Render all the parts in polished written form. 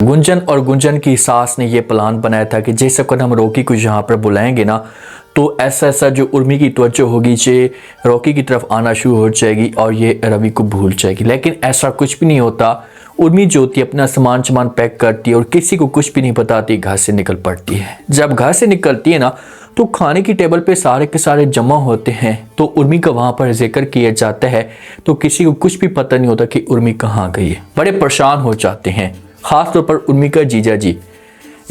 गुंजन और गुंजन की सास ने यह प्लान बनाया था कि जैसे अगर हम रॉकी को यहाँ पर बुलाएंगे ना तो ऐसा ऐसा जो उर्मी की त्वचा होगी ये रॉकी की तरफ आना शुरू हो जाएगी और ये रवि को भूल जाएगी। लेकिन ऐसा कुछ भी नहीं होता। उर्मी जो होती है अपना सामान पैक करती है और किसी को कुछ भी नहीं बताती, घर से निकल पड़ती है। जब घर से निकलती है ना तो खाने की टेबल पे सारे के सारे जमा होते हैं तो उर्मी का वहाँ पर जिक्र किया जाता है तो किसी को कुछ भी पता नहीं होता कि उर्मी कहाँ गई है। बड़े परेशान हो जाते हैं, खासतौर पर उर्मी का जीजा जी।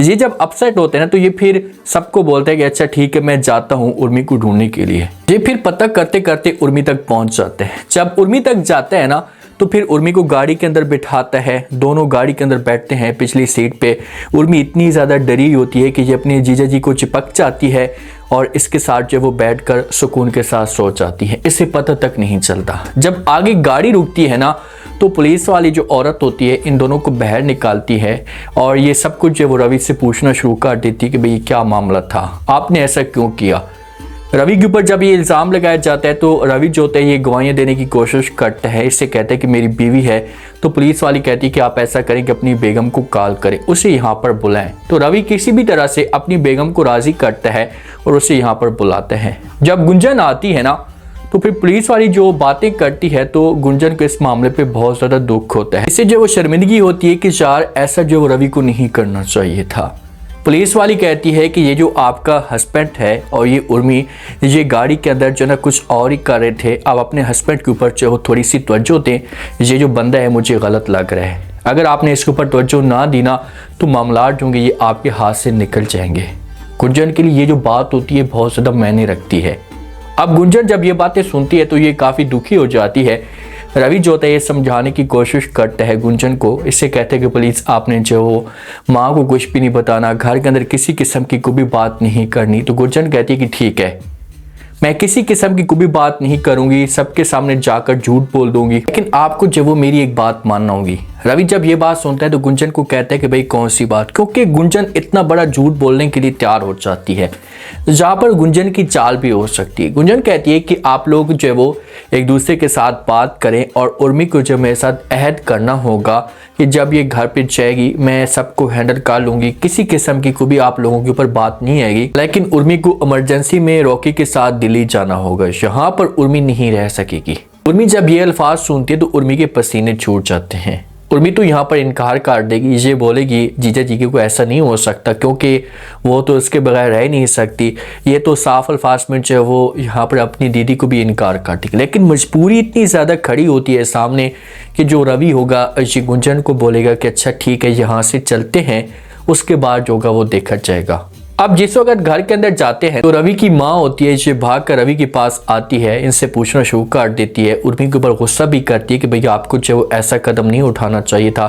ये जब अपसेट होते हैं ना तो ये फिर सबको बोलते हैं कि अच्छा ठीक है मैं जाता हूँ उर्मी को ढूंढने के लिए। ये फिर पता करते करते उर्मी तक पहुंच जाते हैं। जब उर्मी तक जाते हैं ना तो फिर उर्मी को गाड़ी के अंदर बिठाता है, दोनों गाड़ी के अंदर बैठते हैं पिछली सीट पे। उर्मी इतनी ज़्यादा डरी होती है कि ये अपने जीजा जी को चिपक जाती है और इसके साथ जो वो बैठकर सुकून के साथ सो जाती है, इसे पता तक नहीं चलता। जब आगे गाड़ी रुकती है ना तो पुलिस वाली जो औरत होती है इन दोनों को बाहर निकालती है और ये सब कुछ जो वो रवि से पूछना शुरू कर देती है कि भाई क्या मामला था, आपने ऐसा क्यों किया। रवि के ऊपर जब ये इल्ज़ाम लगाया जाता है तो रवि जो होता है ये गवाहियाँ देने की कोशिश करता है। इससे कहता है कि मेरी बीवी है। तो पुलिस वाली कहती है कि आप ऐसा करें कि अपनी बेगम को कॉल करें, उसे यहाँ पर बुलाएं। तो रवि किसी भी तरह से अपनी बेगम को राज़ी करता है और उसे यहाँ पर बुलाते हैं। जब गुंजन आती है ना तो फिर पुलिस वाली जो बातें करती है तो गुंजन को इस मामले पे बहुत ज़्यादा दुख होता है। इससे जो वो शर्मिंदगी होती है कि यार ऐसा जो रवि को नहीं करना चाहिए था। पुलिस वाली कहती है कि ये जो आपका हस्बैंड है और ये उर्मी ये गाड़ी के अंदर जो ना कुछ और ही कर रहे थे, आप अपने हस्बैंड के ऊपर जो थोड़ी सी तवज्जो दें, ये जो बंदा है मुझे गलत लग रहा है। अगर आपने इसके ऊपर तवज्जो ना दी ना तो मामलात जो होंगे ये आपके हाथ से निकल जाएंगे। गुंजन के लिए ये जो बात होती है बहुत ज़्यादा मायने रखती है। अब गुंजन जब ये बातें सुनती है तो ये काफ़ी दुखी हो जाती है। रवि जो होता है ये समझाने की कोशिश करता है गुंजन को। इससे कहते हैं कि पुलिस आपने जो माँ को कुछ भी नहीं बताना, घर के अंदर किसी किस्म की कोई भी बात नहीं करनी। तो गुंजन कहती है कि ठीक है मैं किसी किस्म की कोई भी बात नहीं करूंगी, सबके सामने जाकर झूठ बोल दूंगी, लेकिन आपको जब वो मेरी एक बात मानना होगी। रवि जब ये बात सुनता है तो गुंजन को कहता है कि भाई कौन सी बात, क्योंकि गुंजन इतना बड़ा झूठ बोलने के लिए तैयार हो जाती है जहाँ पर गुंजन की चाल भी हो सकती है। गुंजन कहती है कि आप लोग जो है वो एक दूसरे के साथ बात करें और उर्मी को जो मेरे साथ अहद करना होगा कि जब ये घर पे जाएगी मैं सबको हैंडल कर लूँगी, किसी किस्म की कोई भी आप लोगों के ऊपर बात नहीं आएगी। लेकिन उर्मी को इमरजेंसी में रॉकी के साथ दिल्ली जाना होगा, यहाँ पर उर्मी नहीं रह सकेगी। उर्मी जब ये अल्फाज सुनती है तो उर्मी के पसीने छूट जाते हैं। उर्मी तो यहाँ पर इनकार कर देगी, ये बोलेगी जीजा जी को ऐसा नहीं हो सकता क्योंकि वो तो इसके बगैर रह नहीं सकती। ये तो साफ अल्फाज में जो वो यहाँ पर अपनी दीदी को भी इनकार कर देगी। लेकिन मजबूरी इतनी ज़्यादा खड़ी होती है सामने कि जो रवि होगा ये गुंजन को बोलेगा कि अच्छा ठीक है यहाँ से चलते हैं, उसके बाद जो होगा वो देखा जाएगा। अब जिस वक्त घर के अंदर जाते हैं तो रवि की माँ होती है ये भाग कर रवि के पास आती है, इनसे पूछना शुरू कर देती है। उर्मी के ऊपर गुस्सा भी करती है कि भैया आपको जो ऐसा कदम नहीं उठाना चाहिए था,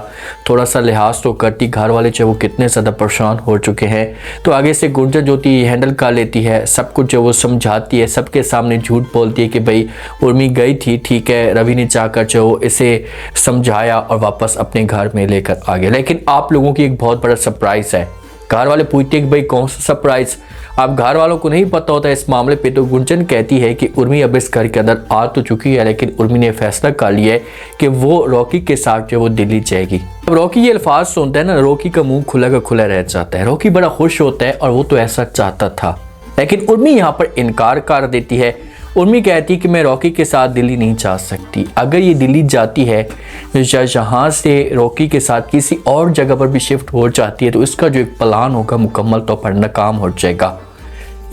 थोड़ा सा लिहाज तो करती, घर वाले जो वो कितने ज़्यादा परेशान हो चुके हैं। तो आगे से गुंजन जो होती है हैंडल कर लेती है, सब कुछ जो वो समझाती है, सबके सामने झूठ बोलती है कि भाई उर्मी गई थी, ठीक है रवि ने जाकर जो इसे समझाया और वापस अपने घर में लेकर आ गया। लेकिन आप लोगों की एक बहुत बड़ा सरप्राइज़ है। घर वाले पूछते हैं कि भाई कौन सा सरप्राइज, अब घर वालों को नहीं पता होता इस मामले पे। तो गुंजन कहती है कि उर्मी अब इस घर के अंदर आ तो चुकी है, लेकिन उर्मी ने फैसला कर लिया है कि वो रॉकी के साथ जो वो दिल्ली जाएगी। अब रॉकी ये अल्फाज सुनता है ना, रॉकी का मुंह खुला का खुला रह जाता है। रॉकी बड़ा खुश होता है और वो तो ऐसा चाहता था, लेकिन उर्मी यहाँ पर इनकार कर देती है। उर्मी कहती है कि मैं रॉकी के साथ दिल्ली नहीं जा सकती। अगर ये दिल्ली जाती है या यहाँ से रॉकी के साथ किसी और जगह पर भी शिफ्ट हो जाती है तो इसका जो एक प्लान होगा मुकम्मल तौर पर नाकाम हो जाएगा।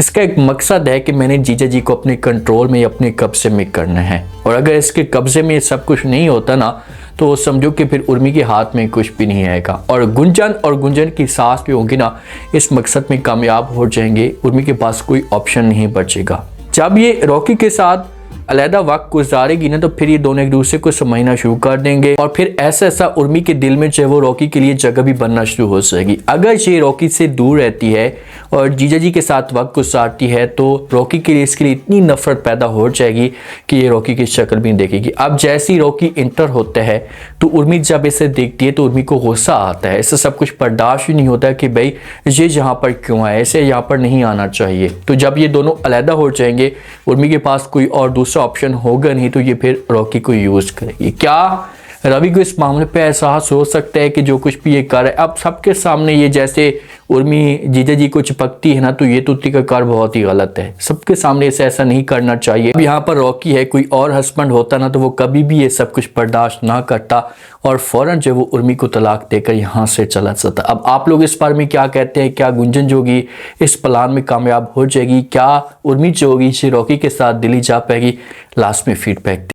इसका एक मकसद है कि मैंने जीजा जी को अपने कंट्रोल में, अपने कब्जे में करना है, और अगर इसके कब्जे में सब कुछ नहीं होता ना तो समझो कि फिर उर्मी के हाथ में कुछ भी नहीं आएगा और गुंजन की सास भी होगी ना इस मकसद में कामयाब हो जाएंगे। उर्मी के पास कोई ऑप्शन नहीं बचेगा। जब ये रॉकी के साथ अलहदा वक्त गुजारेगी ना तो फिर ये दोनों एक दूसरे को समझना शुरू कर देंगे और फिर ऐसा ऐसा उर्मी के दिल में जो वो रॉकी के लिए जगह भी बनना शुरू हो जाएगी। अगर ये रॉकी से दूर रहती है और जीजा जी के साथ वक्त गुजारती है तो रॉकी के लिए इसके लिए इतनी नफरत पैदा हो जाएगी कि ये रॉकी की शक्ल भी नहीं देखेगी। अब जैसे ही रॉकी इंटर होता है तो उर्मी जब इसे देखती है तो उर्मी को गुस्सा आता है। इससे सब कुछ बर्दाश्त ही नहीं होता कि भाई ये यहाँ पर क्यों आए, इसे यहाँ पर नहीं आना चाहिए। तो जब ये दोनों अलहदा हो जाएंगे, उर्मी के पास कोई और दूसरा ऑप्शन होगा नहीं तो ये फिर रॉकी को यूज़ करेगी। क्या रवि को इस मामले पे एहसास हो सकता है कि जो कुछ भी ये कर रहा है, अब सबके सामने ये जैसे उर्मी जीजा जी को चिपकती है ना, तो ये तो का कार बहुत ही गलत है। सबके सामने इसे ऐसा नहीं करना चाहिए। अब यहाँ पर रॉकी है, कोई और हस्बैंड होता ना तो वो कभी भी ये सब कुछ बर्दाश्त ना करता और फौरन जो वो उर्मी को तलाक देकर यहाँ से चला जाता। अब आप लोग इस बारे में क्या कहते हैं? क्या गुंजन जो होगी इस प्लान में कामयाब हो जाएगी? क्या उर्मी जो होगी रॉकी के साथ दिल्ली जा पाएगी? लास्ट में फीडबैक